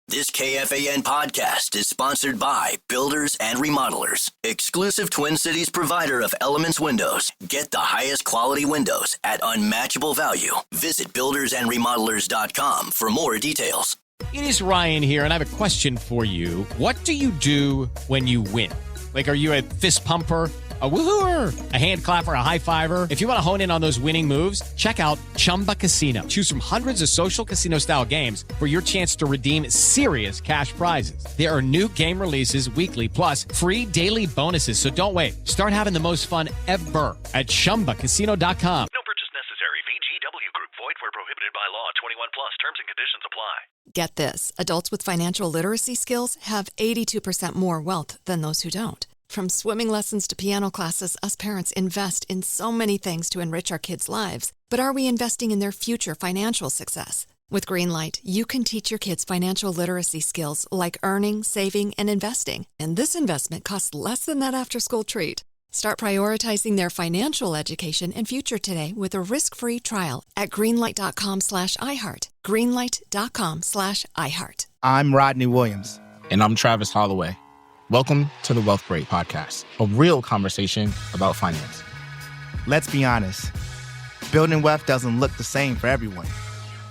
This KFAN podcast is sponsored by Builders and Remodelers, exclusive Twin Cities provider of Elements Windows. Get the highest quality windows at unmatchable value. Visit buildersandremodelers.com for more details. It is Ryan here, and I have a question for you. What do you do when you win? Like, are you a fist pumper, a woohooer, a hand clapper, a high fiver? If you want to hone in on those winning moves, check out Chumba Casino. Choose from hundreds of social casino style games for your chance to redeem serious cash prizes. There are new game releases weekly, plus free daily bonuses. So don't wait. Start having the most fun ever at ChumbaCasino.com. No purchase necessary. VGW Group. Void where prohibited by law. 21 plus. Terms and conditions apply. Get this. Adults with financial literacy skills have 82% more wealth than those who don't. From swimming lessons to piano classes, us parents invest in so many things to enrich our kids' lives. But are we investing in their future financial success? With Greenlight, you can teach your kids financial literacy skills like earning, saving, and investing. And this investment costs less than that after-school treat. Start prioritizing their financial education and future today with a risk-free trial at greenlight.com/iHeart. Greenlight.com/iHeart. I'm Rodney Williams. And I'm Travis Holloway. Welcome to the Wealth Break Podcast, a real conversation about finance. Let's be honest. Building wealth doesn't look the same for everyone.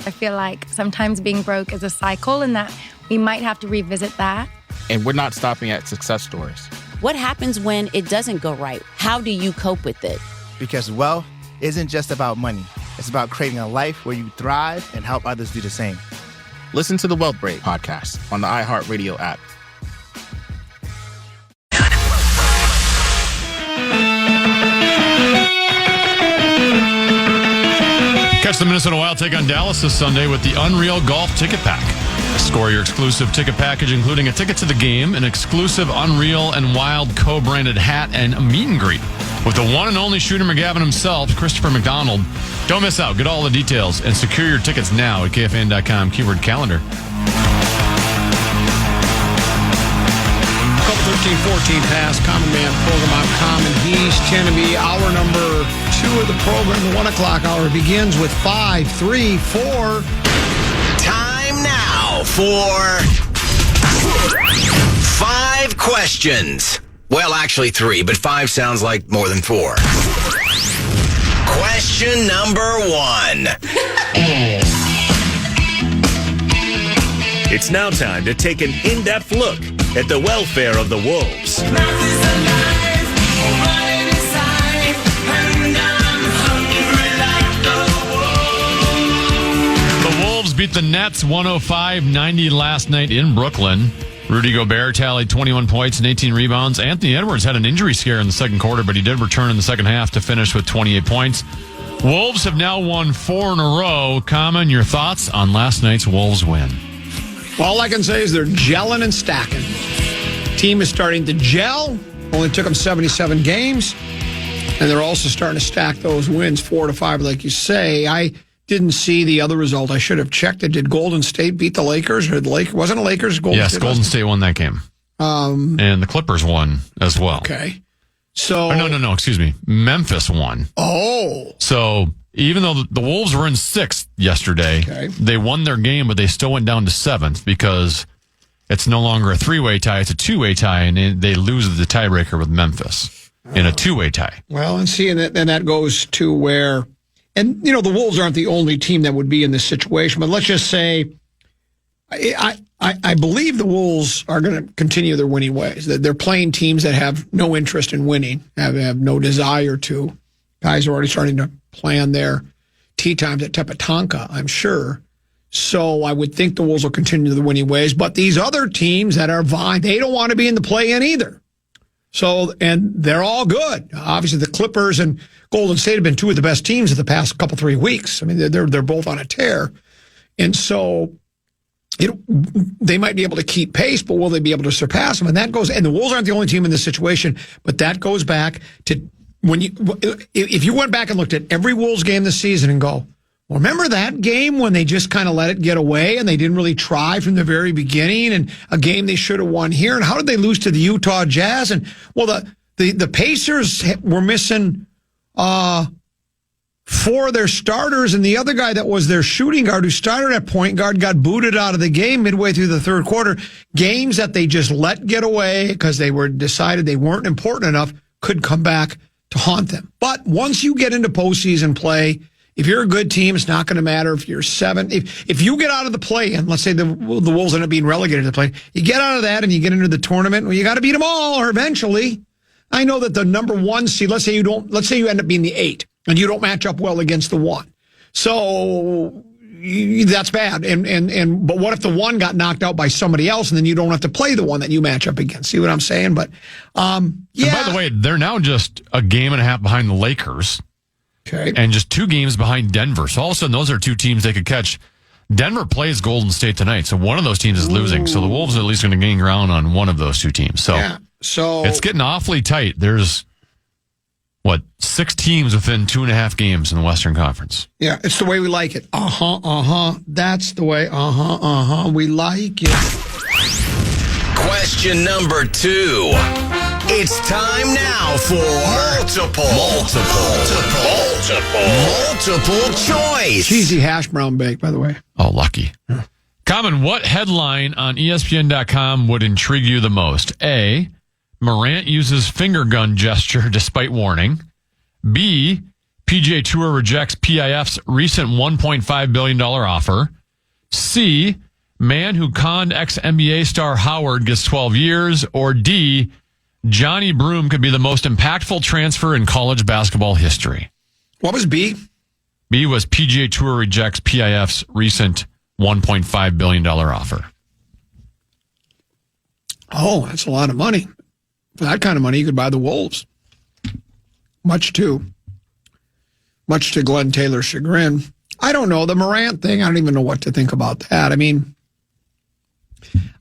I feel like sometimes being broke is a cycle and that we might have to revisit that. And we're not stopping at success stories. What happens when it doesn't go right? How do you cope with it? Because wealth isn't just about money. It's about creating a life where you thrive and help others do the same. Listen to the Wealth Break Podcast on the iHeartRadio app. Catch the Minnesota Wild take on Dallas this Sunday with the Unreal Golf Ticket Pack. Score your exclusive ticket package, including a ticket to the game, an exclusive Unreal and Wild co-branded hat, and a meet and greet with the one and only Shooter McGavin himself, Christopher McDonald. Don't miss out. Get all the details and secure your tickets now at KFAN.com, keyword calendar. 13-14 pass, Common Man program on Common. He's going to be hour number 2 of the program. The 1 o'clock hour begins with 5, 3, 4. Time now for 5 questions. Well, actually 3, but 5 sounds like more than 4. Question number 1. It's now time to take an in-depth look at the welfare of the Wolves. The Wolves beat the Nets 105-90 last night in Brooklyn. Rudy Gobert tallied 21 points and 18 rebounds. Anthony Edwards had an injury scare in the second quarter, but he did return in the second half to finish with 28 points. Wolves have now won 4 in a row. Common, your thoughts on last night's Wolves win? All I can say is they're gelling and stacking. Team is starting to gel. Only took them 77 games. And they're also starting to stack those wins, 4 to 5, like you say. I didn't see the other result. I should have checked it. Did Golden State beat the Lakers? Or wasn't it Lakers? Golden State won that game. And the Clippers won as well. Okay. So no, excuse me. Memphis won. Oh. So even though the Wolves were in 6th yesterday, They won their game, but they still went down to 7th because it's no longer a 3-way tie. It's a 2-way tie, and they lose the tiebreaker with Memphis in a 2-way tie. Well, and see, and that goes to where, and, the Wolves aren't the only team that would be in this situation, but let's just say I believe the Wolves are going to continue their winning ways. They're playing teams that have no interest in winning, have no desire to. Guys are already starting to plan their tee times at Tepetonka, I'm sure. So I would think the Wolves will continue the winning ways. But these other teams that are vying, they don't want to be in the play-in either. So, and they're all good. Obviously, the Clippers and Golden State have been 2 of the best teams of the past couple, 3 weeks. I mean, they're both on a tear. And so they might be able to keep pace, but will they be able to surpass them? And that goes, and the Wolves aren't the only team in this situation, but that goes back to if you went back and looked at every Wolves game this season and go, well, remember that game when they just kind of let it get away and they didn't really try from the very beginning, and a game they should have won here? And how did they lose to the Utah Jazz? And well, the Pacers were missing 4 of their starters, and the other guy that was their shooting guard who started at point guard got booted out of the game midway through the third quarter. Games that they just let get away because they were decided they weren't important enough could come back to haunt them. But once you get into postseason play, if you're a good team, it's not going to matter if you're 7. If you get out of the play-in, let's say the Wolves end up being relegated to the play, you get out of that and you get into the tournament, well, you got to beat them all, or eventually. I know that the number 1 seed, let's say you end up being the 8, and you don't match up well against the 1. So that's bad. But what if the 1 got knocked out by somebody else, and then you don't have to play the 1 that you match up against? See what I'm saying? But yeah. And by the way, they're now just a game and a half behind the Lakers. Okay. And just 2 games behind Denver. So all of a sudden, those are 2 teams they could catch. Denver plays Golden State tonight, so one of those teams is losing. So the Wolves are at least going to gain ground on one of those 2 teams. So, it's getting awfully tight. There's, 6 teams within 2.5 games in the Western Conference. Yeah, it's the way we like it. That's the way, we like it. Question number 2. It's time now for multiple choice. Cheesy hash brown bake, by the way. Oh, lucky. Yeah. Common, what headline on ESPN.com would intrigue you the most? A, Morant uses finger gun gesture despite warning. B, PGA Tour rejects PIF's recent $1.5 billion offer. C, man who conned ex-NBA star Howard gets 12 years. Or D, Johnny Broome could be the most impactful transfer in college basketball history. What was B? B was PGA Tour rejects PIF's recent $1.5 billion offer. Oh, that's a lot of money. For that kind of money, you could buy the Wolves. Much to Glenn Taylor's chagrin. I don't know. The Morant thing, I don't even know what to think about that. I mean,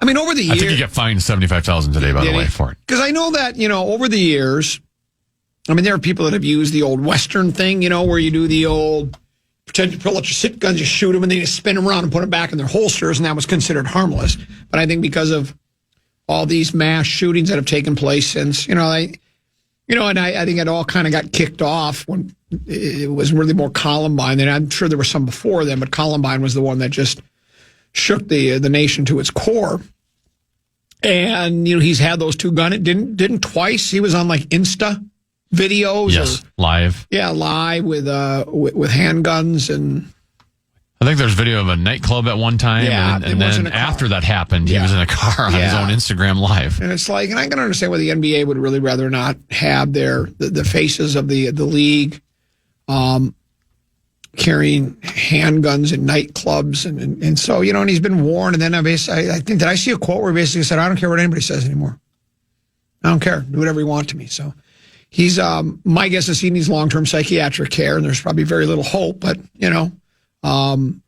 over the years, I think he got fined $75,000 today, by the way, for it. Because I know that, over the years, there are people that have used the old Western thing, where you do the old pretend to pull out your sit guns, you shoot them, and then you spin them around and put them back in their holsters, and that was considered harmless. But I think because of all these mass shootings that have taken place since, and I think it all kind of got kicked off when it was really more Columbine. And I'm sure there were some before then, but Columbine was the one that just shook the nation to its core. And he's had those 2 guns. It didn't twice. He was on like Insta videos. Yes, live. Yeah, live with handguns. And I think there's video of a nightclub at one time. Yeah, and then after that happened, he was in a car on his own Instagram live. And it's like, and I can understand why the NBA would really rather not have the faces of the league carrying handguns in nightclubs. And so, and he's been warned. And then I think, did I see a quote where he basically said, I don't care what anybody says anymore. I don't care. Do whatever you want to me. So he's, my guess is he needs long-term psychiatric care, and there's probably very little hope, but,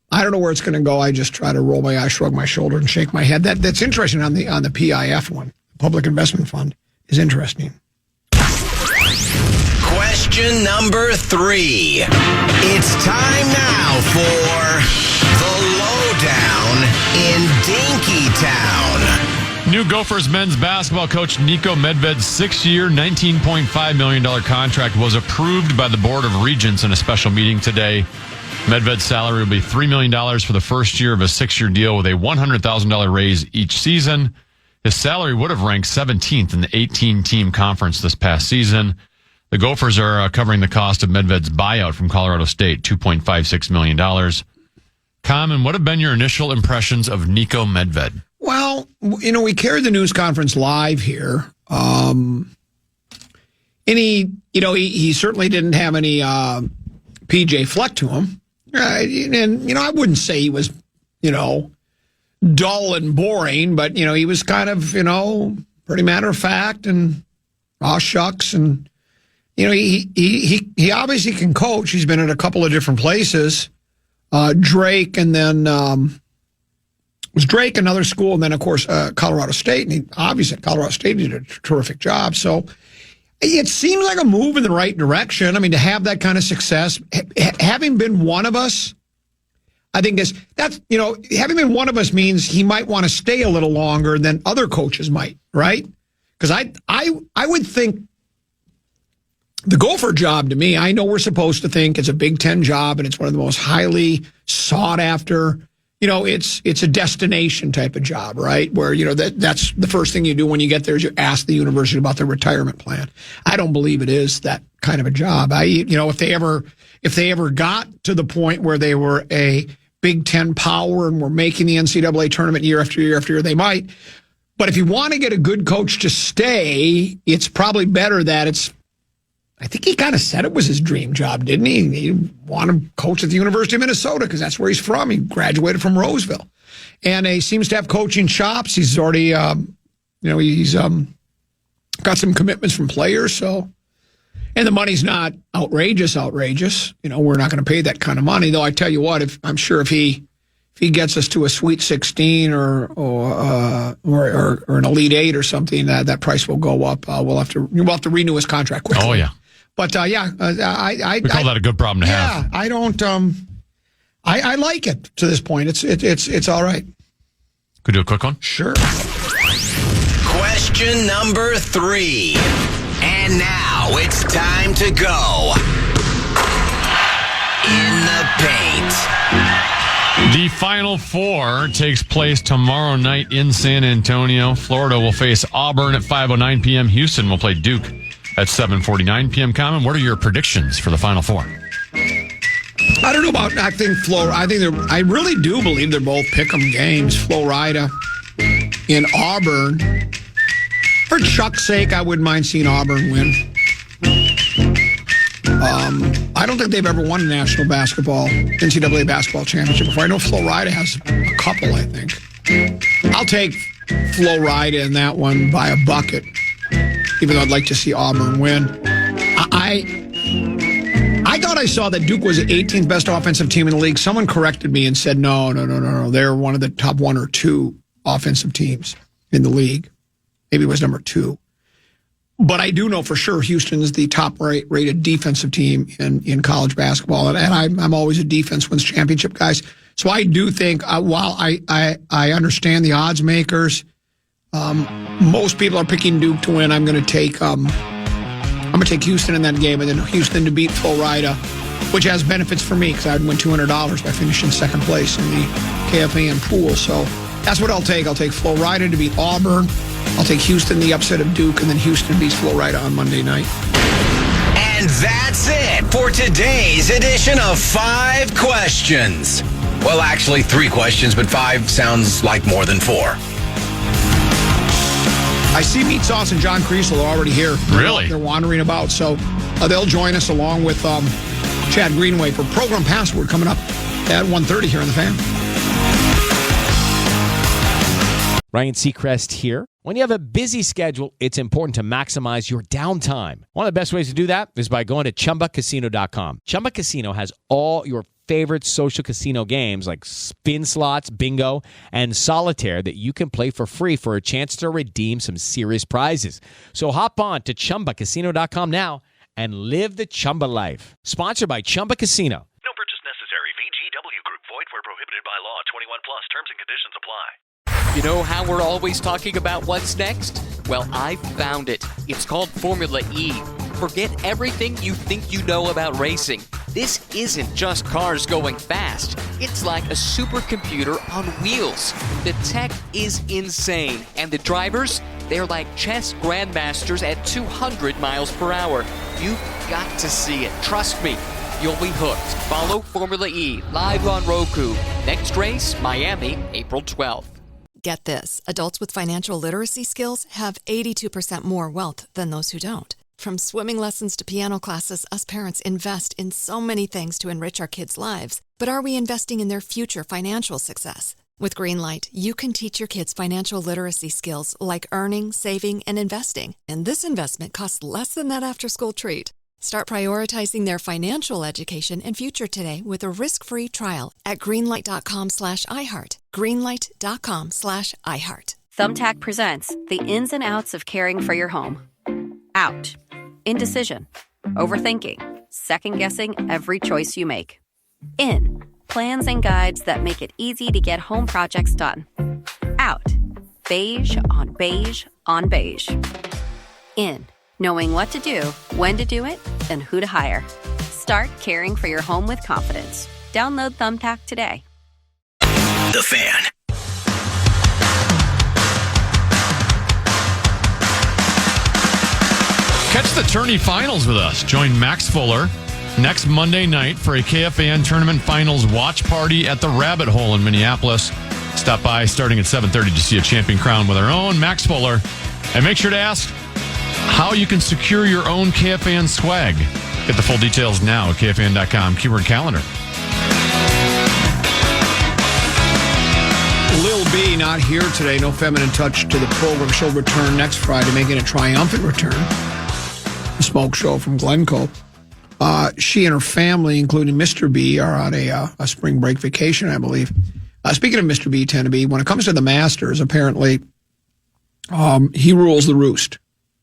I don't know where it's going to go. I just try to roll my eyes, shrug my shoulder, and shake my head. That's interesting on the PIF one. Public Investment Fund is interesting. Question number 3. It's time now for the lowdown in Dinkytown. New Gophers men's basketball coach Nico Medved's 6-year, $19.5 million contract was approved by the Board of Regents in a special meeting today. Medved's salary will be $3 million for the first year of a 6-year deal with a $100,000 raise each season. His salary would have ranked 17th in the 18-team conference this past season. The Gophers are covering the cost of Medved's buyout from Colorado State, $2.56 million. Common, what have been your initial impressions of Nico Medved? Well, we carried the news conference live here. And he certainly didn't have any PJ Fleck to him. And, I wouldn't say he was, dull and boring, but, he was kind of, pretty matter of fact and aw shucks. And, he obviously can coach. He's been at a couple of different places. Drake, and then was Drake, another school, and then, of course, Colorado State. And he obviously at Colorado State did a terrific job. So it seems like a move in the right direction. To have that kind of success, having been one of us, I think having been one of us means he might want to stay a little longer than other coaches might, right? Because I would think The Gopher job, to me, I know we're supposed to think it's a Big Ten job and it's one of the most highly sought after. It's a destination type of job, right? Where, that's the first thing you do when you get there is you ask the university about their retirement plan. I don't believe it is that kind of a job. If they ever got to the point where they were a Big Ten power and were making the NCAA tournament year after year after year, they might. But if you want to get a good coach to stay, it's probably better that I think he kind of said it was his dream job, didn't he? He wanted to coach at the University of Minnesota because that's where he's from. He graduated from Roseville. And he seems to have coaching chops. He's already, he's got some commitments from players. So, and the money's not outrageous. We're not going to pay that kind of money. Though I tell you what, I'm sure if he gets us to a Sweet 16 or an Elite 8 or something, that price will go up. We'll have to renew his contract quickly. Oh yeah. But we call that a good problem to have. Yeah, I don't. I like it to this point. It's all right. Could do a quick one. Sure. Question number 3, and now it's time to go in the paint. The Final Four takes place tomorrow night in San Antonio. Florida will face Auburn at 5:09 p.m. Houston will play Duke at 7:49 p.m. Common, what are your predictions for the Final Four? I don't know about I really do believe they're both pick'em games. Florida in Auburn. For Chuck's sake, I wouldn't mind seeing Auburn win. I don't think they've ever won a NCAA basketball championship before. I know Florida has a couple, I think. I'll take Florida in that one by a bucket, even though I'd like to see Auburn win. I thought I saw that Duke was the 18th best offensive team in the league. Someone corrected me and said, no. They're one of the top 1 or 2 offensive teams in the league. Maybe it was number 2. But I do know for sure Houston is the top-rated defensive team in college basketball. And I'm always a defense wins championship guys. So I do think, while I understand the odds makers, most people are picking Duke to win. I'm going to take Houston in that game, and then Houston to beat Florida, which has benefits for me because I'd win $200 by finishing second place in the KFAN pool. So that's what I'll take. I'll take Florida to beat Auburn. I'll take Houston, the upset of Duke, and then Houston beats Florida on Monday night. And that's it for today's edition of 5 questions. Well, actually 3 questions, but 5 sounds like more than 4. I see Meat Sauce and John Creasel are already here. Really? They're wandering about. So they'll join us along with Chad Greenway for Program Password coming up at 1:30 here on The Fan. Ryan Seacrest here. When you have a busy schedule, it's important to maximize your downtime. One of the best ways to do that is by going to ChumbaCasino.com. Chumba Casino has all your favorite social casino games like spin slots, bingo, and solitaire that you can play for free for a chance to redeem some serious prizes. So hop on to ChumbaCasino.com now and live the Chumba life. Sponsored by Chumba Casino. No purchase necessary. VGW Group. Void where prohibited by law. 21 plus. Terms and conditions apply. You know how we're always talking about what's next? Well, I found it. It's called Formula E. Forget everything you think you know about racing. This isn't just cars going fast. It's like a supercomputer on wheels. The tech is insane, and the drivers, they're like chess grandmasters at 200 miles per hour. You've got to see it. Trust me. You'll be hooked. Follow Formula E live on Roku. Next race, Miami, April 12th. Get this. Adults with financial literacy skills have 82% more wealth than those who don't. From swimming lessons to piano classes, us parents invest in so many things to enrich our kids' lives. But are we investing in their future financial success? With Greenlight, you can teach your kids financial literacy skills like earning, saving, and investing. And this investment costs less than that after-school treat. Start prioritizing their financial education and future today with a risk-free trial at greenlight.com/iHeart. Greenlight.com/iHeart. Thumbtack presents the ins and outs of caring for your home. Out. Indecision. Overthinking. Second-guessing every choice you make. In. Plans and guides that make it easy to get home projects done. Out. Beige on beige on beige. In. Knowing what to do, when to do it, and who to hire. Start caring for your home with confidence. Download Thumbtack today. The Fan. Catch the tourney finals with us. Join Max Fuller next Monday night for a KFAN tournament finals watch party at the Rabbit Hole in Minneapolis. Stop by starting at 7:30 to see a champion crown with our own Max Fuller. And make sure to ask how you can secure your own KFAN swag. Get the full details now at KFAN.com, keyword calendar. Lil B not here today. No feminine touch to the program. She'll return next Friday, making a triumphant return. The Smoke Show from Glencoe. She and her family, including Mr. B, are on a spring break vacation, I believe. Speaking of Mr. B, Tana B, when it comes to the Masters, apparently he rules the roost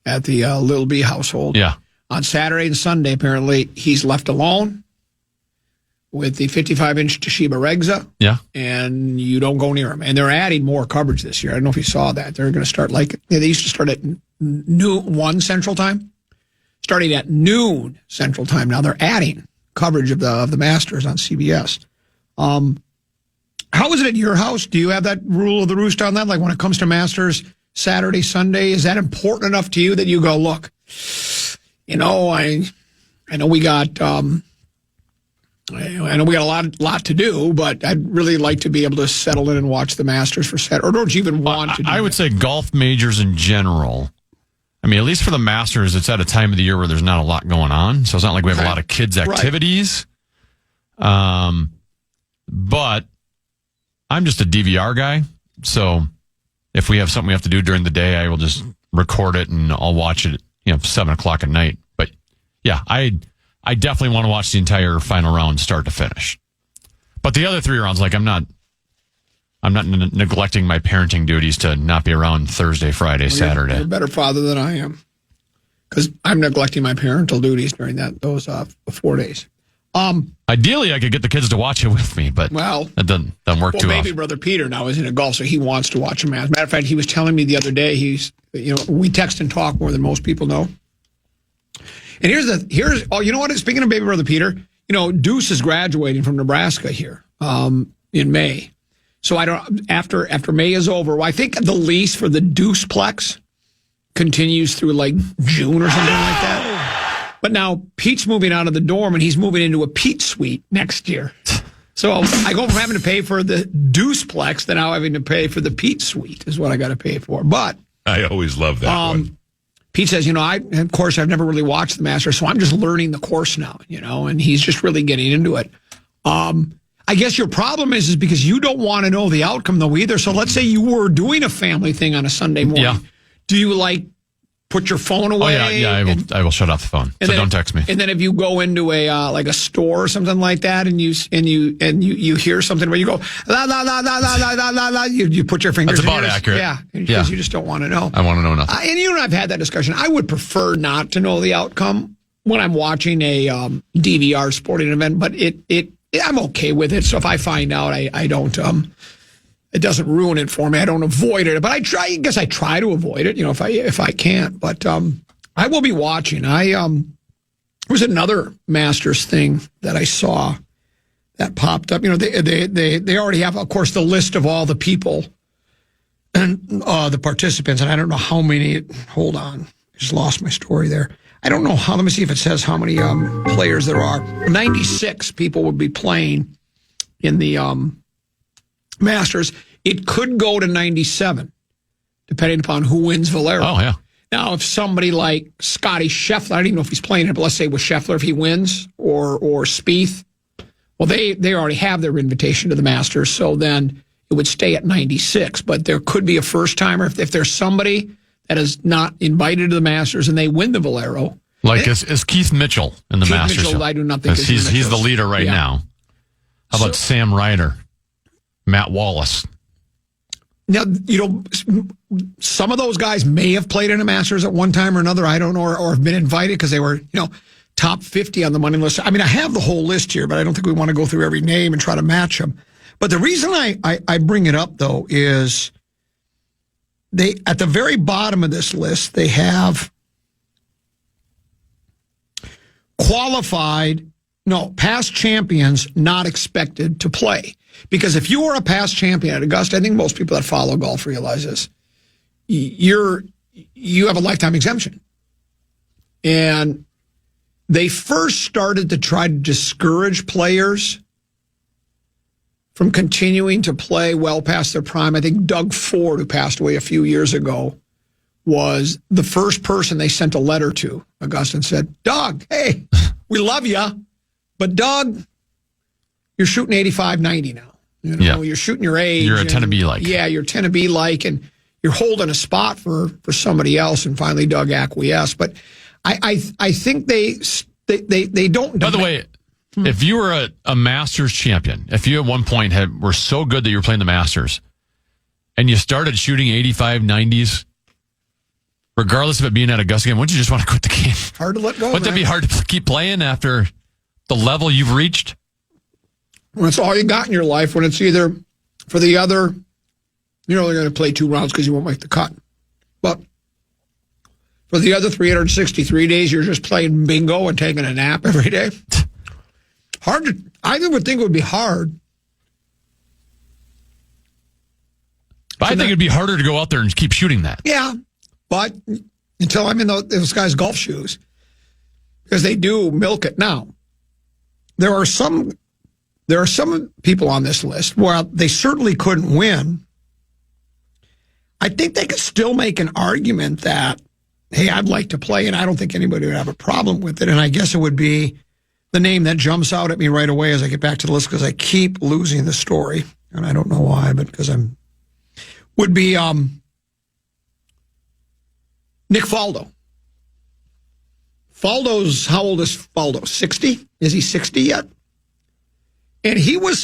at the Lil B household. Yeah. On Saturday and Sunday, apparently, he's left alone with the 55-inch Toshiba Regza. Yeah. And you don't go near him. And they're adding more coverage this year. I don't know if you saw that. They're going to start they used to start at 1 Central Time. Starting at noon Central Time. Now they're adding coverage of the Masters on CBS. How is it at your house? Do you have that rule of the roost on that? Like when it comes to Masters, Saturday, Sunday, is that important enough to you that you go, look, I know we got a lot to do, but I'd really like to be able to settle in and watch the Masters for Saturday. Or don't you even want to do I would say golf majors in general. I mean, at least for the Masters, it's at a time of the year where there's not a lot going on. So it's not like we have a lot of kids' activities. Right. But I'm just a DVR guy. So if we have something we have to do during the day, I will just record it and I'll watch it, 7 o'clock at night. But yeah, I definitely want to watch the entire final round start to finish. But the other 3 rounds, I'm not neglecting my parenting duties to not be around Thursday, Friday, Saturday. You're a better father than I am, because I'm neglecting my parental duties during those 4 days. Ideally, I could get the kids to watch it with me, but that doesn't work too maybe often. Brother Peter now is into golf, so he wants to watch a match. Matter of fact, he was telling me the other day, we text and talk more than most people know. And you know what? Speaking of baby brother Peter, Deuce is graduating from Nebraska here in May. So after May is over, I think the lease for the Deuceplex continues through June or something like that. But now Pete's moving out of the dorm and he's moving into a Pete suite next year. So I go from having to pay for the Deuceplex to now having to pay for the Pete suite is what I got to pay for. But I always love that one. Pete says, of course, I've never really watched the Masters, so I'm just learning the course now, and he's just really getting into it. I guess your problem is because you don't want to know the outcome, though, either. So let's say you were doing a family thing on a Sunday morning. Yeah. Do you, put your phone away? Oh, yeah, I will shut off the phone, so don't text me. And then if you go into a store or something like that and you hear something where you go, la, la, la, la, la, la, la, la, you put your fingers in That's about accurate. Yeah, because you just don't want to know. I want to know nothing. And you and I have had that discussion. I would prefer not to know the outcome when I'm watching a DVR sporting event, but I'm okay with it. So if I find out, I don't. It doesn't ruin it for me. I don't avoid it, but I try to avoid it. If I can't. But I will be watching. There was another Masters thing that I saw that popped up. They already have, of course, the list of all the people and the participants, and I don't know how many. Hold on, I just lost my story there. I don't know how. Let me see if it says how many players there are. 96 people would be playing in the Masters. It could go to 97, depending upon who wins Valero. Oh, yeah. Now, if somebody like Scotty Scheffler, I don't even know if he's playing it, but let's say with Scheffler, if he wins, or Spieth, well, they already have their invitation to the Masters, so then it would stay at 96. But there could be a first-timer. If there's somebody that is not invited to the Masters and they win the Valero. Is Keith Mitchell in the Masters? Mitchell, I do not think he's the leader right now. How about Sam Ryder, Matt Wallace? Now, some of those guys may have played in a Masters at one time or another. I don't know, or have been invited because they were, top 50 on the money list. I mean, I have the whole list here, but I don't think we want to go through every name and try to match them. But the reason I bring it up, though, is they at the very bottom of this list, they have past champions not expected to play. Because if you are a past champion at Augusta, I think most people that follow golf realize this, you have a lifetime exemption. And they first started to try to discourage players from continuing to play well past their prime. I think Doug Ford, who passed away a few years ago, was the first person they sent a letter to Augusta and said, Doug, hey, we love you, but Doug, you're shooting 85, 90 now. You're shooting your age. You're a 10 to be like. Yeah, you're 10 to be like, and you're holding a spot for somebody else. And finally, Doug acquiesced. But I think they don't. By the way, if you were a Masters champion, if you at one point were so good that you were playing the Masters, and you started shooting 85, 90s, regardless of it being at Augusta game, wouldn't you just want to quit the game? Hard to let go. Wouldn't that be hard to keep playing after the level you've reached? When it's all you got in your life, when it's either for the other, you're only going to play 2 rounds because you won't make the cut. But for the other 363 days, you're just playing bingo and taking a nap every day. I would think it would be hard. But I think it'd be harder to go out there and keep shooting that. Yeah, but until I'm in those guys' golf shoes, because they do milk it. Now, there are some people on this list where they certainly couldn't win. I think they could still make an argument that, hey, I'd like to play, and I don't think anybody would have a problem with it. And I guess it would be the name that jumps out at me right away as I get back to the list, because I keep losing the story, and I don't know why, but because would be Nick Faldo. How old is Faldo? 60? Is he 60 yet? And he played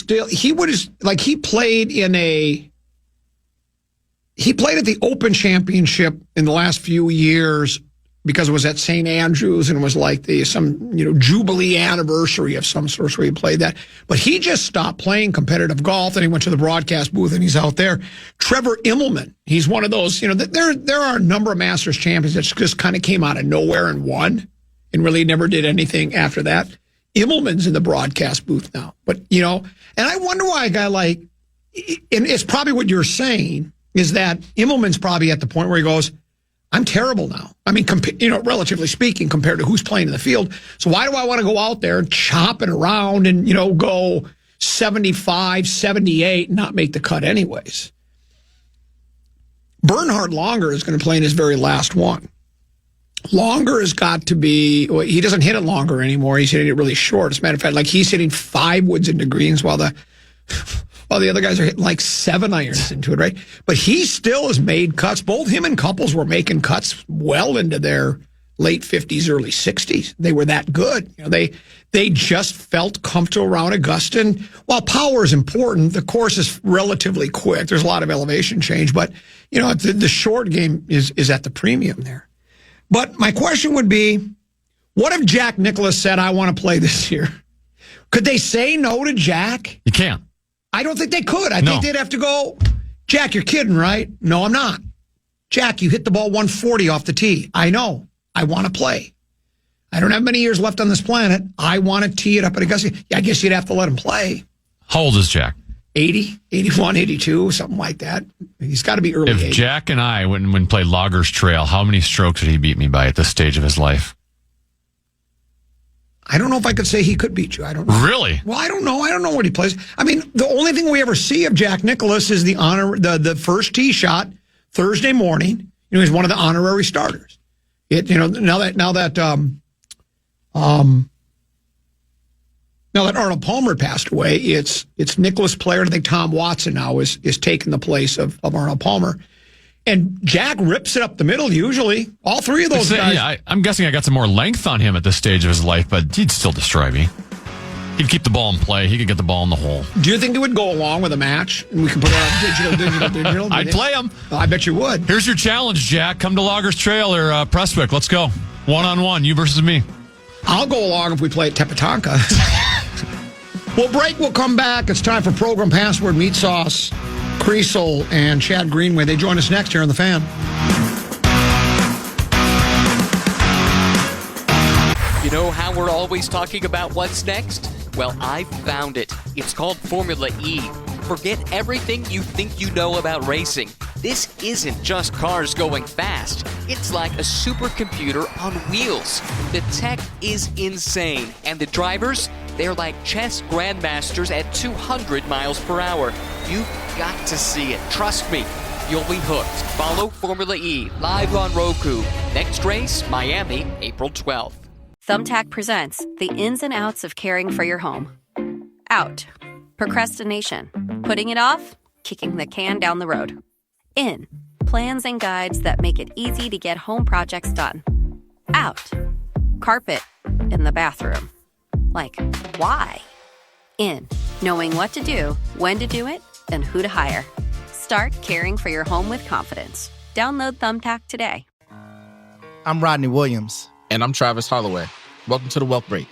at the Open Championship in the last few years because it was at St. Andrews and it was like some Jubilee anniversary of some sort where he played that. But he just stopped playing competitive golf and he went to the broadcast booth and he's out there. Trevor Immelman, he's one of those, there are a number of Masters champions that just kind of came out of nowhere and won and really never did anything after that. Immelman's in the broadcast booth now. But, and I wonder why a guy like, and it's probably what you're saying, is that Immelman's probably at the point where he goes, I'm terrible now. I mean, relatively speaking, compared to who's playing in the field. So why do I want to go out there and chop it around and, go 75, 78 and not make the cut anyways? Bernhard Langer is going to play in his very last one. Longer has got to be, he doesn't hit it longer anymore. He's hitting it really short. As a matter of fact, he's hitting 5 woods into greens while the other guys are hitting 7 irons into it, right? But he still has made cuts. Both him and Couples were making cuts well into their late 50s, early 60s. They were that good. They just felt comfortable around Augusta. And while power is important, the course is relatively quick. There's a lot of elevation change, but the short game is at the premium there. But my question would be, what if Jack Nicklaus said, I want to play this year? Could they say no to Jack? You can't. I don't think they could. I think they'd have to go, Jack, you're kidding, right? No, I'm not. Jack, you hit the ball 140 off the tee. I know. I want to play. I don't have many years left on this planet. I want to tee it up at Augusta. Yeah, I guess you'd have to let him play. How old is Jack? 80, 81, 82, something like that. He's got to be early 80s. If Jack and I went and played Loggers Trail, how many strokes would he beat me by at this stage of his life? I don't know if I could say he could beat you. I don't know. Really? Well, I don't know. I don't know what he plays. I mean, the only thing we ever see of Jack Nicklaus is the first tee shot Thursday morning. He's one of the honorary starters. Now that Arnold Palmer passed away, it's Nicklaus player. I think Tom Watson now is taking the place of Arnold Palmer. And Jack rips it up the middle usually. All 3 of those guys. Yeah, I'm guessing I got some more length on him at this stage of his life, but he'd still destroy me. He'd keep the ball in play. He could get the ball in the hole. Do you think it would go along with a match? And we can put it on digital? I'd play him. I bet you would. Here's your challenge, Jack. Come to Loggers Trail or Prestwick. Let's go. 1-on-1, you versus me. I'll go along if we play at Tepetonka. We'll break. We'll come back. It's time for Program Password, Meat Sauce, Creasel, and Chad Greenway. They join us next here on The Fan. You know how we're always talking about what's next? Well, I found it. It's called Formula E. Forget everything you think you know about racing. This isn't just cars going fast. It's like a supercomputer on wheels. The tech is insane, and the drivers, they're like chess grandmasters at 200 miles per hour. You've got to see it. Trust me, you'll be hooked. Follow Formula E live on Roku. Next race, Miami, April 12th. Thumbtack presents the ins and outs of caring for your home. Out. Procrastination. Putting it off. Kicking the can down the road. In. Plans and guides that make it easy to get home projects done. Out. Carpet in the bathroom. Like, why? In. Knowing what to do, when to do it, and who to hire. Start caring for your home with confidence. Download Thumbtack today. I'm Rodney Williams. And I'm Travis Holloway. Welcome to the Wealth Break.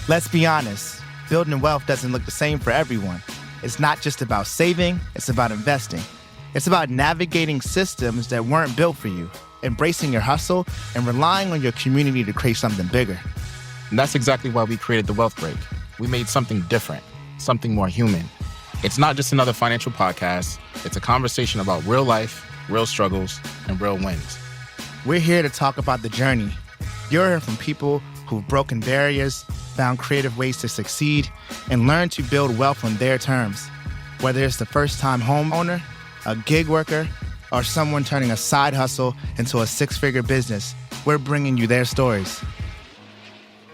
Let's be honest, building wealth doesn't look the same for everyone. It's not just about saving, it's about investing. It's about navigating systems that weren't built for you, embracing your hustle, and relying on your community to create something bigger. And that's exactly why we created the Wealth Break. We made something different, something more human. It's not just another financial podcast. It's a conversation about real life, real struggles, and real wins. We're here to talk about the journey. You'll hear from people who've broken barriers, found creative ways to succeed, and learned to build wealth on their terms. Whether it's the first-time homeowner, a gig worker, or someone turning a side hustle into a six-figure business, we're bringing you their stories.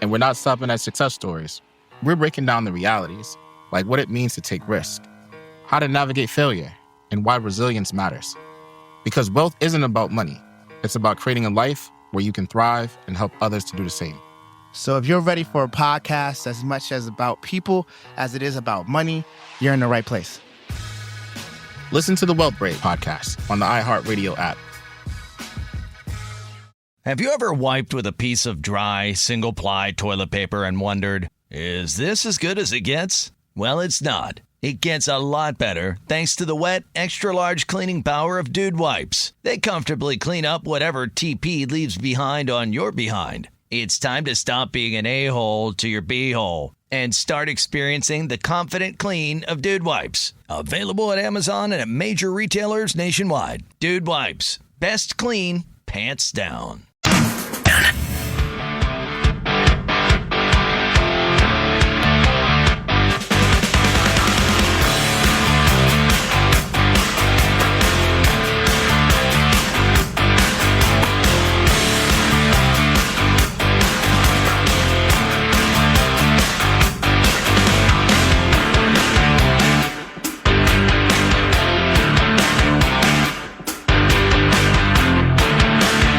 And we're not stopping at success stories. We're breaking down the realities, like what it means to take risk, how to navigate failure, and why resilience matters. Because wealth isn't about money. It's about creating a life where you can thrive and help others to do the same. So if you're ready for a podcast as much as about people as it is about money, you're in the right place. Listen to the Wealth Break podcast on the iHeartRadio app. Have you ever wiped with a piece of dry, single-ply toilet paper and wondered, is this as good as it gets? Well, it's not. It gets a lot better thanks to the wet, extra-large cleaning power of Dude Wipes. They comfortably clean up whatever TP leaves behind on your behind. It's time to stop being an a-hole to your b-hole and start experiencing the confident clean of Dude Wipes. Available at Amazon and at major retailers nationwide. Dude Wipes. Best clean, pants down.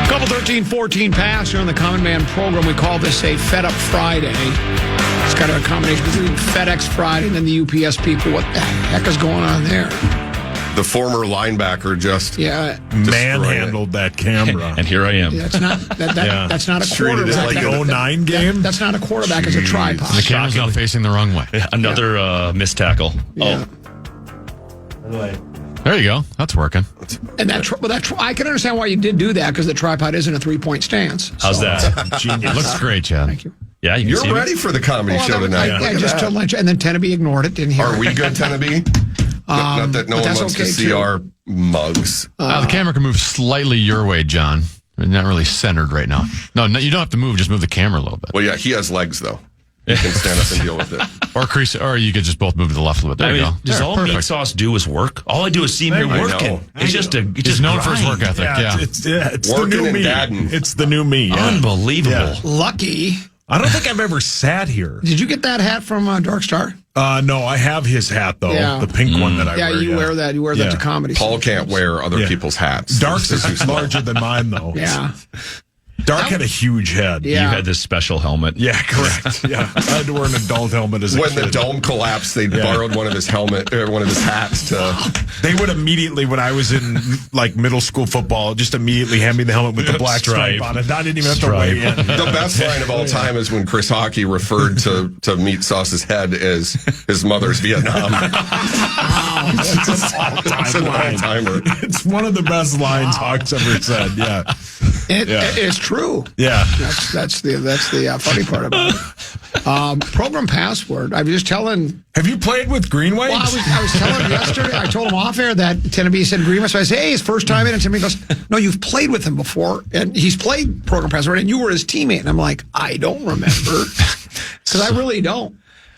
Couple 13-14 pass here on the Common Man program. We call this a Fed Up Friday. It's kind of a combination between FedEx Friday and then the UPS people. What the heck is going on there? The former linebacker just manhandled that camera. And here I am. That's not that's not a Treated quarterback. it like an 09 game? That's not a quarterback as a tripod. The camera's now facing the wrong way. Another missed tackle. Yeah. There you go. That's working. And I can understand why you did do that because the tripod isn't a 3-point stance. How's that? It looks great, Chad. Thank you. Yeah, You're ready for the comedy show tonight. I just told my and then Tenneby ignored it. Didn't hear. Are we good, Tenneby? Not that no one wants to see our mugs. The camera can move slightly your way, John. It's not really centered right now. No, you don't have to move. Just move the camera a little bit. Well, yeah, he has legs, though. You can stand up and deal with it. Or you could just both move to the left a little bit. There you go. Does all meat sauce do is work? All I do is see him here working. It's just known for his work ethic. Yeah. It's the new me. It's the new me. Yeah. Unbelievable. Yeah. Lucky. I don't think I've ever sat here. Did you get that hat from Dark Star? No, I have his hat, though. Yeah. The pink one that I wear. Yeah, you wear that. You wear that to comedy. Paul can't wear other people's hats. Dark's is larger than mine, though. Yeah. Dark had a huge head. Yeah. You had this special helmet. Yeah, correct. Yeah, I had to wear an adult helmet as a kid. When the dome collapsed, they borrowed one of his hats to. They would immediately, when I was in like middle school football, just immediately hand me the helmet with the black stripe on it. I didn't even have to weigh in. The best line of all time is when Chris Hockey referred to Meat Sauce's head as his mother's Vietnam. That's an all-timer. It's one of the best lines Hawk's ever said. Yeah. It's true. Yeah. That's the funny part about it. Program password. I was just telling. Have you played with Greenway? Well, I was telling him yesterday. I told him off air that Tennessee said Greenway. So I said, hey, his first time in. And Timmy goes, no, you've played with him before. And he's played program password. And you were his teammate. And I'm like, I don't remember. Because I really don't.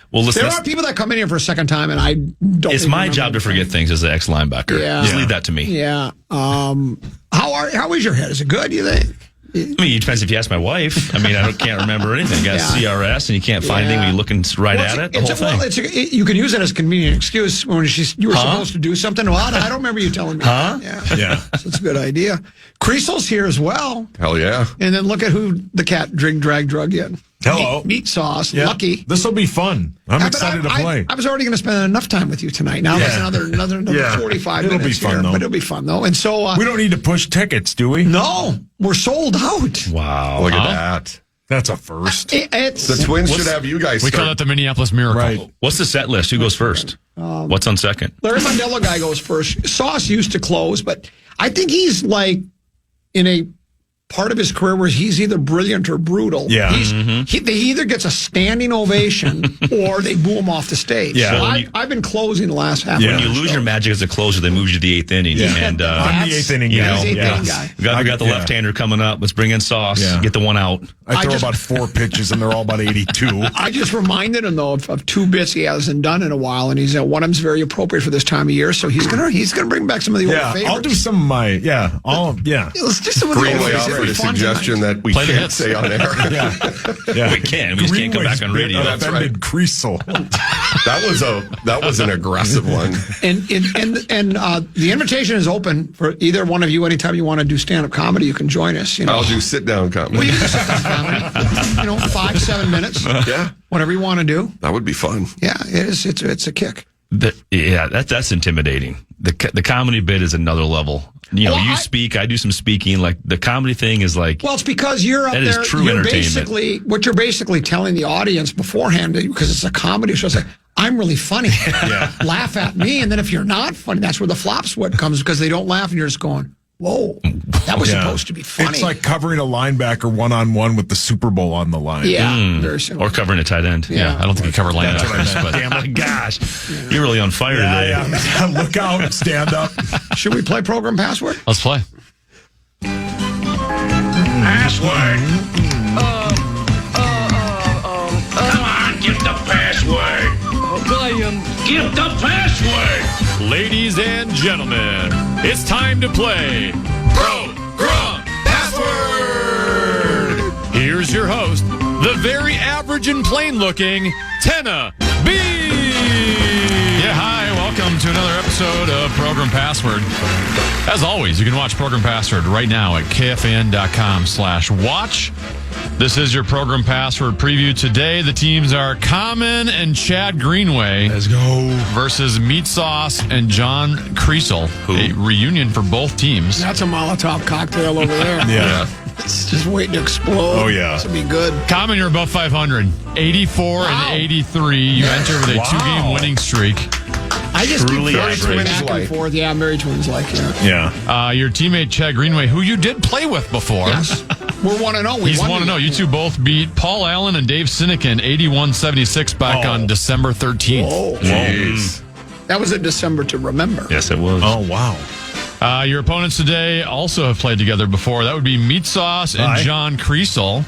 Well, listen, there are people that come in here for a second time, and I don't. It's my job to forget things as an ex-linebacker. Yeah. Just leave that to me. Yeah. How is your head? Is it good, you think? I mean, it depends if you ask my wife. I mean, can't remember anything. You got CRS, and you can't find anything when you're looking right at it. The whole thing. You can use it as a convenient excuse when you were supposed to do something. Well, I don't remember you telling me. Huh? Yeah. So it's a good idea. Creasel's here as well. Hell yeah. And then look at who the cat drug in. Hello. Meat sauce. Yeah. Lucky. This will be fun. I'm excited to play. I was already going to spend enough time with you tonight. Now there's another 45 it'll minutes be fun, here. though. But it'll be fun, though. And so... we don't need to push tickets, do we? No. We're sold out. Wow. Look at that. That's a first. The Twins should have you guys We call that the Minneapolis Miracle. Right. What's the set list? Who goes first? What's on second? Larry Mondello guy goes first. Sauce used to close, but I think he's like in a part of his career where he's either brilliant or brutal. Yeah. They either gets a standing ovation or they boo him off the stage. Yeah. So I've been closing the last half. When you lose your magic as a closer, they move you to the eighth inning. Yeah. And I'm the eighth inning guy. Eighth inning guy. We got the left-hander coming up. Let's bring in Sauce. Yeah. Get the one out. I throw about 4 pitches, and they're all about 82. I just reminded him though of 2 bits he hasn't done in a while, and he's one of them's very appropriate for this time of year. So he's gonna bring back some of the old favorites. I'll do some of my Let's do some of the old Greenway favorites. offered a suggestion that we can't say on air. Yeah. We can. We just can't come back on radio. That's right. Creasel. That was an aggressive one. And the invitation is open for either one of you. Anytime you want to do stand-up comedy, you can join us. I'll do sit-down comedy. Well, you can do sit-down comedy. 5-7 minutes. Yeah. Whatever you want to do. That would be fun. Yeah, it is. It's a kick. That's intimidating. The comedy bit is another level. You speak, I do some speaking. Like the comedy thing is like. Well, it's because you're up there. That is true entertainment. What you're basically telling the audience beforehand, because it's a comedy show. It's like, I'm really funny. Laugh at me, and then if you're not funny, that's where the flop sweat comes because they don't laugh, and you're just going, whoa, that was supposed to be funny. It's like covering a linebacker one-on-one with the Super Bowl on the line. Yeah, very similar. Or covering a tight end. Yeah, I don't think you cover linebackers. But damn my gosh, you're really on fire today. Yeah. Look out, stand up. Should we play program password? Let's play. Password. Come on, give the password. Give the password. Ladies and gentlemen, it's time to play Progrum Password. Here's your host, the very average and plain-looking Tenna B. Yeah, hi, welcome to another episode of Program Password. As always, you can watch Program Password right now at KFAN.com/watch. This is your Program Password preview. Today, the teams are Common and Chad Greenway. Let's go. Versus Meat Sauce and John Creasel. A reunion for both teams. That's a Molotov cocktail over there. Yeah. It's just waiting to explode. Oh, yeah. This will be good. Common, you're above 500. 84 and 83. You enter with a 2-game winning streak. I just Truly keep very average. back and forth. Yeah, I'm very twins-like. Yeah. Your teammate, Chad Greenway, who you did play with before. Yes. We're 1-0. He's 1-0. You two both beat Paul Allen and Dave Sinekin 81-76 back on December 13th. Whoa. Jeez. That was a December to remember. Yes, it was. Oh, wow. Your opponents today also have played together before. That would be Meat Sauce and John Creasel.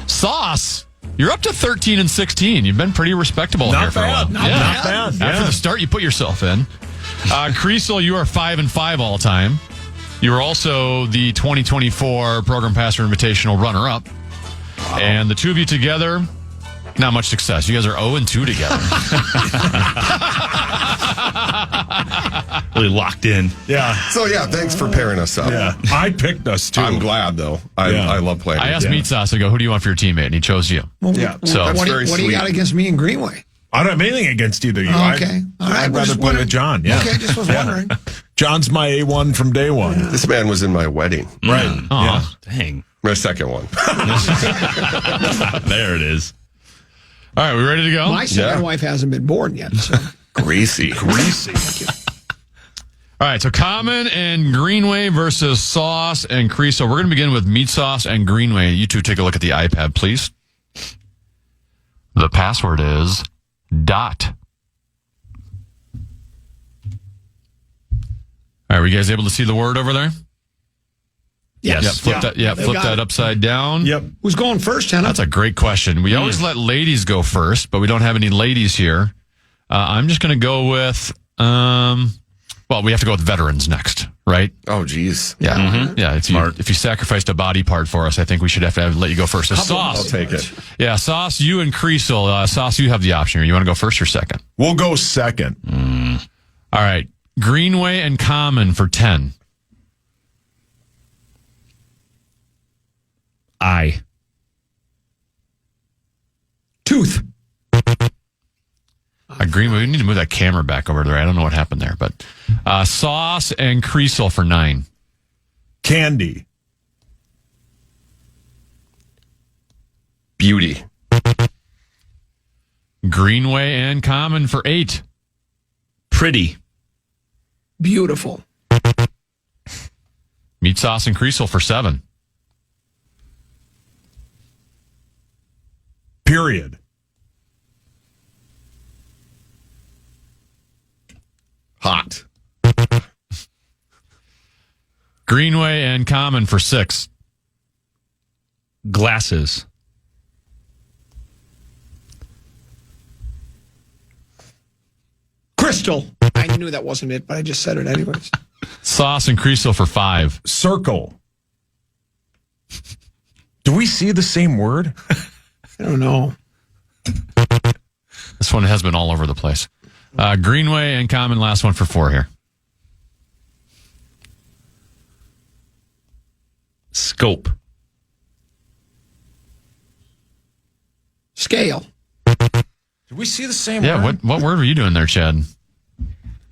Sauce, you're up to 13 and 16. You've been pretty respectable here for a while. Not bad. After the start you put yourself in. Creasel, you are 5-5 all time. You were also the 2024 Program Password Invitational runner-up. Wow. And the two of you together, not much success. You guys are 0-2 together. Really locked in. Yeah. So, thanks for pairing us up. Yeah. I picked us, too. I'm glad, though. I love playing. I asked Meat Sauce, I go, who do you want for your teammate? And he chose you. Yeah. So what do you got against me and Greenway? I don't have anything against either of you. Okay. All right. I'd rather play with John. Yeah. Okay, just was wondering. John's my A1 from day one. Yeah. This man was in my wedding. Right. Oh, dang. My second one. There it is. All right, we ready to go? My second wife hasn't been born yet. So. Greasy. All All right, so Common and Greenway versus Sauce and Creasel. We're going to begin with Meat Sauce and Greenway. You two take a look at the iPad, please. The password is dot. All right, were you guys able to see the word over there? Yes. Flip that upside down. Yep. Who's going first, Hannah? That's a great question. We always let ladies go first, but we don't have any ladies here. I'm just going to go with, well, we have to go with veterans next, right? Oh, geez. Yeah. Mm-hmm. Yeah. If you sacrificed a body part for us, I think we should have to let you go first. So Sauce. I'll take it. Yeah, Sauce, you and Creasel. Sauce, you have the option here. You want to go first or second? We'll go second. All right. Greenway and Common for 10. I. Tooth. Greenway, we need to move that camera back over there. I don't know what happened there, but Sauce and Creasel for 9. Candy. Beauty. Greenway and Common for 8. Pretty. Beautiful. Meat Sauce and Creasel for 7. Period. Hot. Greenway and Common for 6. Glasses. Crystal. I knew that wasn't it, but I just said it anyways. Sauce and Creasel for 5. Circle. Do we see the same word? I don't know. This one has been all over the place. Greenway and Common, last one for 4 here. Scope. Scale. Do we see the same word? Yeah, what word were you doing there, Chad?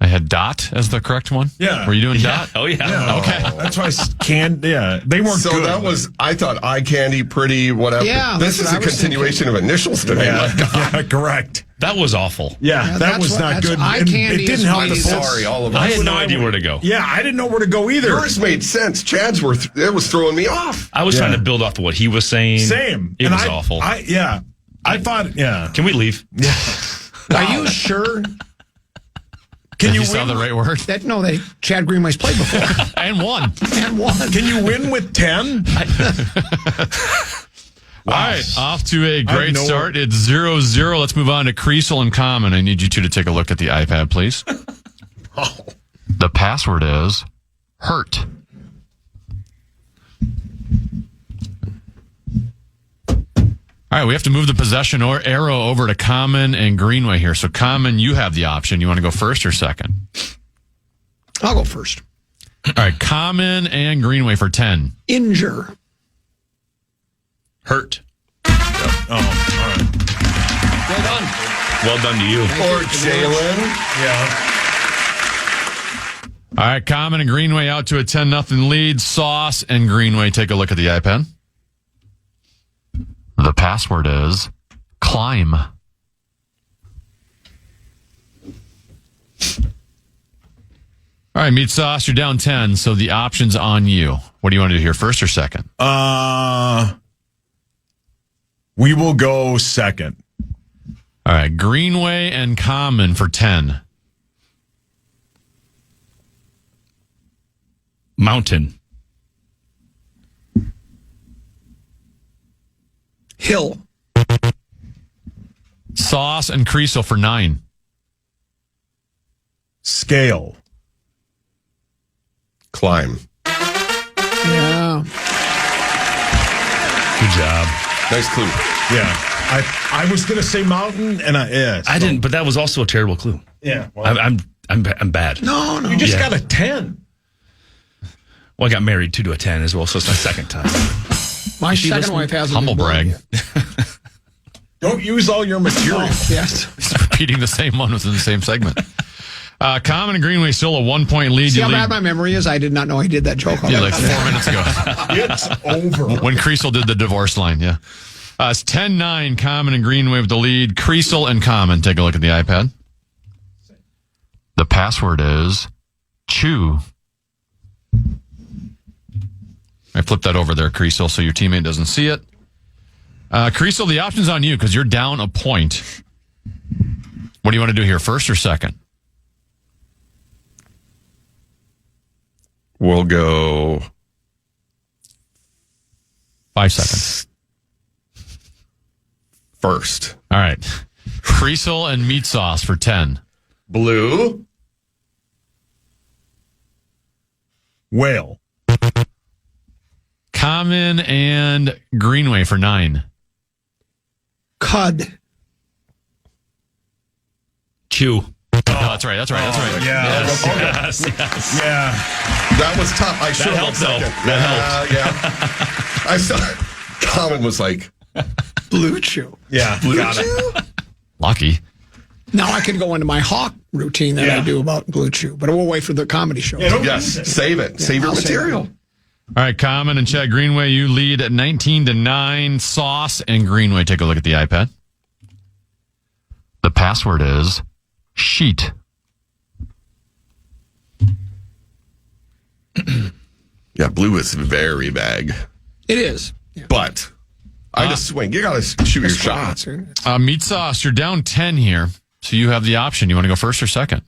I had dot as the correct one? Yeah. Were you doing dot? Oh, yeah. Okay. That's why they weren't so good. So that was, I thought eye candy, pretty, whatever. Yeah, this is a continuation of initials today. Yeah, correct. That was awful. Yeah, that was not good. Eye And candy it didn't help the Sorry, all of us. I had no idea where to go. Yeah, I didn't know where to go either. Yours made sense. Chad's it was throwing me off. I was trying to build off of what he was saying. Same. It was awful. I thought, Can we leave? Yeah. Are you sure? Can you saw the right word? Chad Greenway's played before. And won. Can you win with 10? All right, off to a great start. It's 0-0. Let's move on to Creasel and Common. I need you two to take a look at the iPad, please. The password is hurt. All right, we have to move the possession or arrow over to Common and Greenway here. So, Common, you have the option. You want to go first or second? I'll go first. All right, Common and Greenway for 10. Injure. Hurt. Oh, all right. Well done. Well done to you. Or Jalen. Yeah. All right, Common and Greenway out to a 10-0 lead. Sauce and Greenway, take a look at the iPad. The password is climb. All right, Meat Sauce, you're down 10, so the option's on you. What do you want to do here, first or second? We will go second. All right, Greenway and Common for 10. Mountain. Hill. Sauce and Creasel for 9. Scale. Climb. Yeah. Good job. Nice clue. Yeah. I was going to say mountain, and I didn't, but that was also a terrible clue. Yeah. Well, I'm bad. No. You just got a 10. Well, I got married to a 10 as well, so it's my second time. My second wife has a humble brag. Don't use all your material. Yes. He's repeating the same one within the same segment. Common and Greenway still a 1-point lead. See how bad my memory is? I did not know he did that joke. Yeah, like 4 minutes ago. It's over. When Creasel did the divorce line, yeah. It's 10-9, Common and Greenway with the lead. Creasel and Common, take a look at the iPad. The password is chew. I flipped that over there, Creasel, so your teammate doesn't see it. Creasel, the option's on you because you're down a point. What do you want to do here, first or second? We'll go 5 seconds. First. All right. Creasel and meat sauce for 10. Blue. Whale. Common and Greenway for 9. Cud. Chew. Oh, that's right. Yeah. Yes. Yeah. That was tough. I should have helped, though. That helped. Yeah. I saw Common was like Blue chew. Yeah. Blue got chew? it. Lucky. Now I can go into my hawk routine that I do about Blue Chew, but we'll wait for the comedy show. Yes. Save it. Save your material. All right, Common and Chad Greenway, you lead at 19-9. Sauce and Greenway, take a look at the iPad. The password is sheet. Yeah, blue is very vague. It is. Yeah. But I just swing. You got to shoot your shot. Meat sauce, you're down 10 here, so you have the option. You want to go first or second?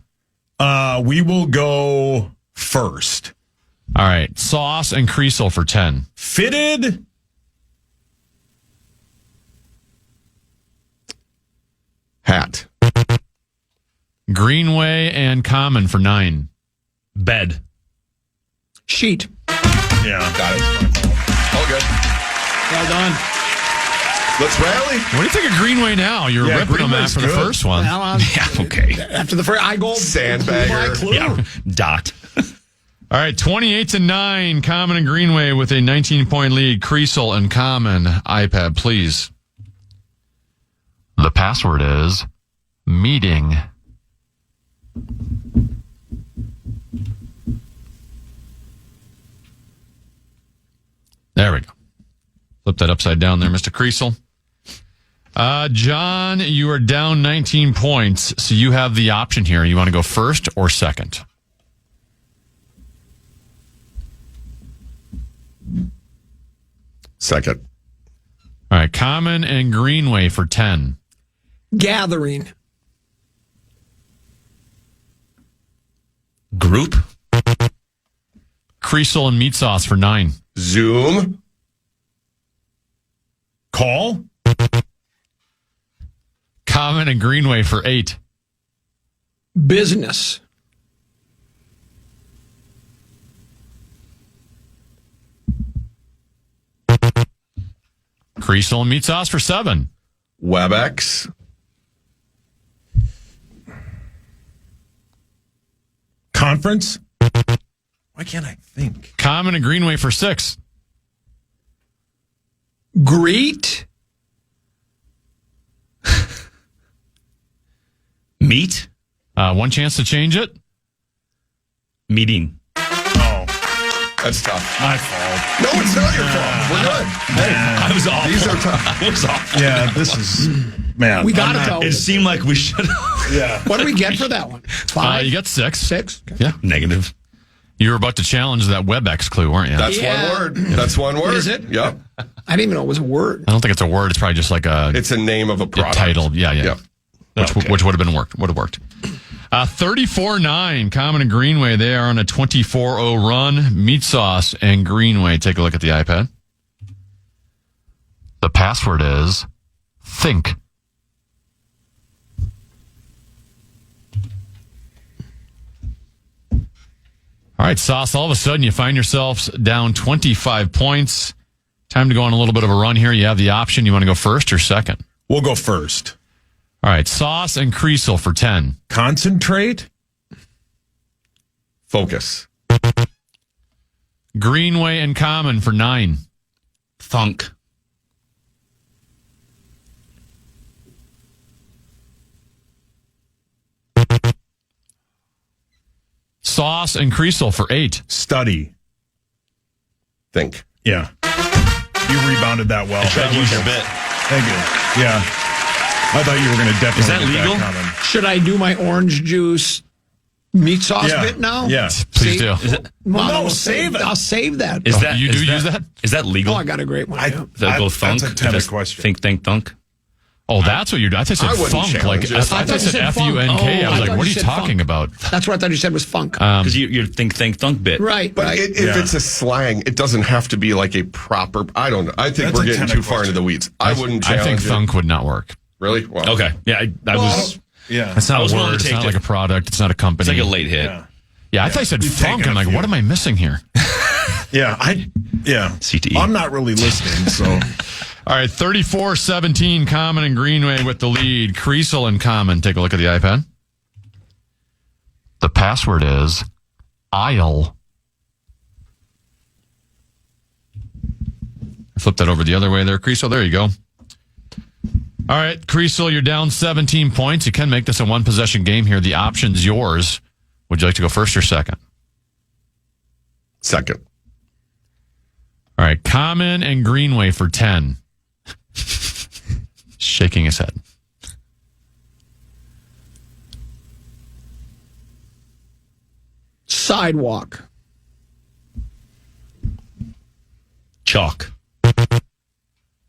We will go first. All right, sauce and Creasel for 10. Fitted. Hat. Greenway and Common for 9. Bed. Sheet. Yeah. Got it. All good. Well done. Let's rally. What do you think of Greenway now? You're ripping them Greenway's after the good. first one. Well, Yeah, okay. after the first, I go Sandbagger. my clue. Yeah, dot. All right, 28-9. Common and Greenway with a 19-point lead. Creasel and Common. iPad, please. The password is meeting. There we go. Flip that upside down there, Mr. Creasel. John, you are down 19 points, so you have the option here. You want to go first or second? Second. All right, Common and Greenway for 10. Gathering. Group. Creasel and meat sauce for 9. Zoom. Call. Common and Greenway for 8. Business. Creasel and meat sauce for 7. WebEx. Conference. Why can't I think? Common and Greenway for 6. Greet. Meet. One chance to change it. Meeting. Oh, That's tough. my fault. No, it's not your fault. We're good. Hey, I was awful. These are tough. I was awful. yeah, this is, man. We got it, I'm though. It seemed like we should. Yeah. What do we get for that one? 5? You got 6. 6? Okay. Yeah. Negative. You were about to challenge that WebEx clue, weren't you? That's Yeah. one word. That's one word. Is it? Yep. I didn't even know it was a word. I don't think it's a word. It's probably just like a It's a name of a product. title. Yeah. Yep. Which would have been would have worked. 34-9. Common and Greenway. They are on a 24-0 run. Meat sauce and Greenway. Take a look at the iPad. The password is think. All right, Sauce, all of a sudden you find yourselves down 25 points. Time to go on a little bit of a run here. You have the option. You want to go first or second? We'll go first. All right, Sauce and Creasel for 10. Concentrate. Focus. Greenway and Common for 9. Thunk. Sauce and Creasel for 8. Study. Think. Yeah. You rebounded that well. Tried to use your bit. Thank you. Yeah. I thought you were going to definitely Is that get legal? Common. Should I do my orange juice meat sauce bit now? Yeah. Please do. Well, save it. I'll save that. Is that you do use that? Is that legal? Oh, I got a great one. Does that go thunk? That's a tentative question. Think thunk. Oh, that's what you do. I thought you I said wouldn't funk. challenge it. I thought you said F-U-N-K. I was like, what are you talking about? That's what I thought you said was funk. Because you're think thunk bit. Right. But if it's a slang, it doesn't have to be like a proper. I don't know. I think That's we're a getting tentative too far into the weeds. I wouldn't challenge I think it. thunk would not work. Really? Well, Okay. Yeah, I was. Yeah. It's not was a willing word. to It's take not it. like a product. It's not a company. It's like a late hit. Yeah, I thought you said You've funk. taken I'm a like, few. what am I missing here? Yeah. CTE. I'm not really listening, so. All right, 34-17, Common and Greenway with the lead. Creasel and Common. Take a look at the iPad. The password is aisle. Flip that over the other way there, Creasel. There you go. All right, Creasel, you're down 17 points. You can make this a one-possession game here. The option's yours. Would you like to go first or second? second. All right, Common and Greenway for 10. Shaking his head. Sidewalk. Chalk.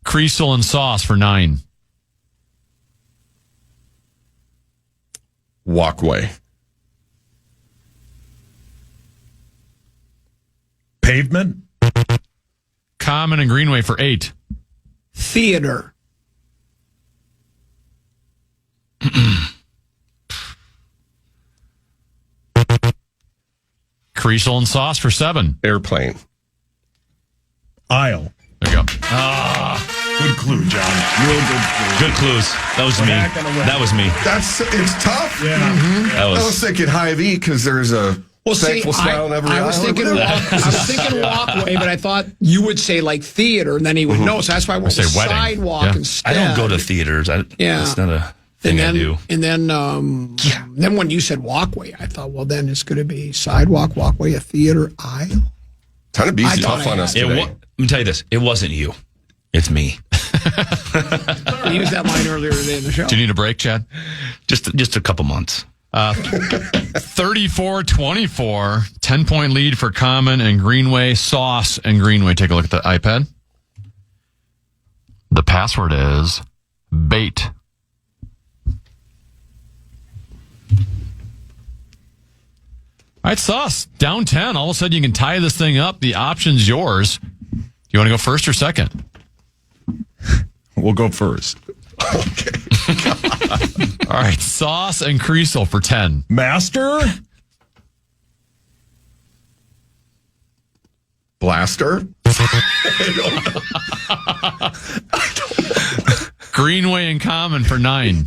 Creasel and Sauce for 9. Walkway. Pavement. Common and Greenway for 8. Theater. Creasel and Sauce for 7. Airplane. Aisle. There you go. Good clue, John. Real good clue. Good clues. That was me. That was me. It's tough. Yeah. That I was was. thinking high V because there's a thankful smile in every I was aisle. thinking walkway, but I thought you would say like theater, and then he would know. So that's why I went with wedding. sidewalk Yeah. instead. I don't go to theaters. It's not a thing I do. And then when you said walkway, I thought, well, then it's going to be sidewalk, walkway, a theater, aisle. Kind of beats tough on us today. Let me tell you this. It wasn't you. It's me. We used that line earlier today in the show. Do you need a break, Chad? Just a couple months. 34-24, 10-point lead for Common and Greenway. Sauce and Greenway. Take a look at the iPad. The password is bait. All right, Sauce, down 10. All of a sudden, you can tie this thing up. The option's yours. You want to go first or second? We'll go first. Okay. All right, Sauce and Creasel for 10. Master. Blaster. Greenway and Common for 9.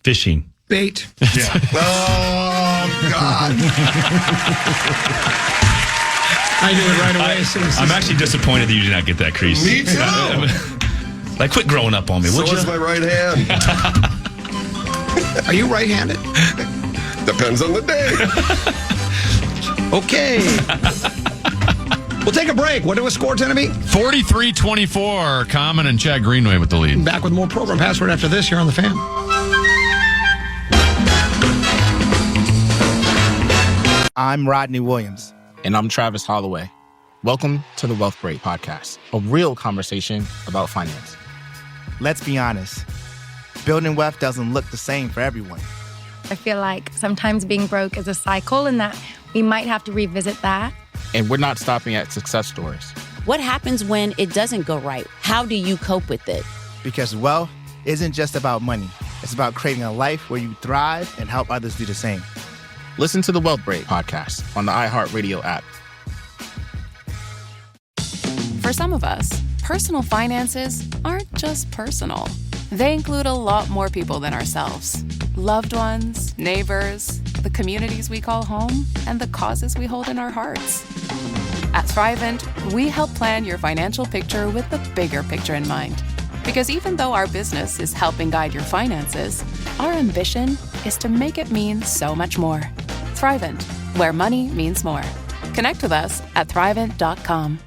Fishing. Bait. Yeah. Oh, God. I knew it right away. I'm actually disappointed that you did not get that, Crease. Me too. Like, quit growing up on me, So would you? is my right hand. Are you right-handed? Depends on the day. Okay. We'll take a break. What do we score, Tennessee? 43-24, Common and Chad Greenway with the lead. Back with more program password after this here on The Fan. I'm Rodney Williams. And I'm Travis Holloway. Welcome to the Wealth Break Podcast, a real conversation about finance. Let's be honest. Building wealth doesn't look the same for everyone. I feel like sometimes being broke is a cycle and that we might have to revisit that. And we're not stopping at success stories. What happens when it doesn't go right? How do you cope with it? Because wealth isn't just about money. It's about creating a life where you thrive and help others do the same. Listen to the Wealth Break Podcast on the iHeartRadio app. For some of us, personal finances aren't just personal. They include a lot more people than ourselves. Loved ones, neighbors, the communities we call home, and the causes we hold in our hearts. At Thrivent, we help plan your financial picture with the bigger picture in mind. Because even though our business is helping guide your finances, our ambition is to make it mean so much more. Thrivent, where money means more. Connect with us at Thrivent.com.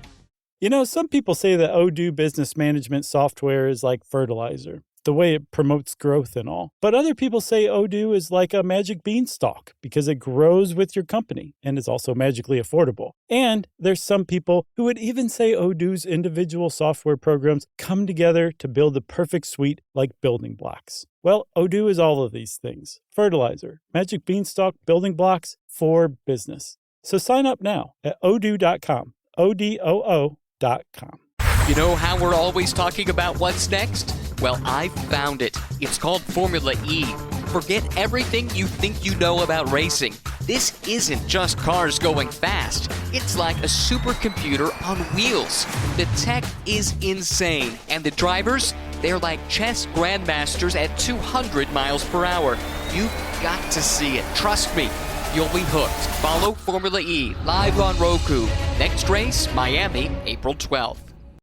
You know, some people say that Odoo Business Management software is like fertilizer. the way it promotes growth and all. But other people say Odoo is like a magic beanstalk because it grows with your company and is also magically affordable. And there's some people who would even say Odoo's individual software programs come together to build the perfect suite like building blocks. Well, Odoo is all of these things. Fertilizer, magic beanstalk, building blocks for business. So sign up now at odoo.com, ODOO.com. You know how we're always talking about what's next? Well, I found it. It's called Formula E. Forget everything you think you know about racing. This isn't just cars going fast. It's like a supercomputer on wheels. The tech is insane, and the drivers, they're like chess grandmasters at 200 miles per hour. You've got to see it. Trust me, you'll be hooked. Follow Formula E live on Roku. Next race, Miami, April 12th.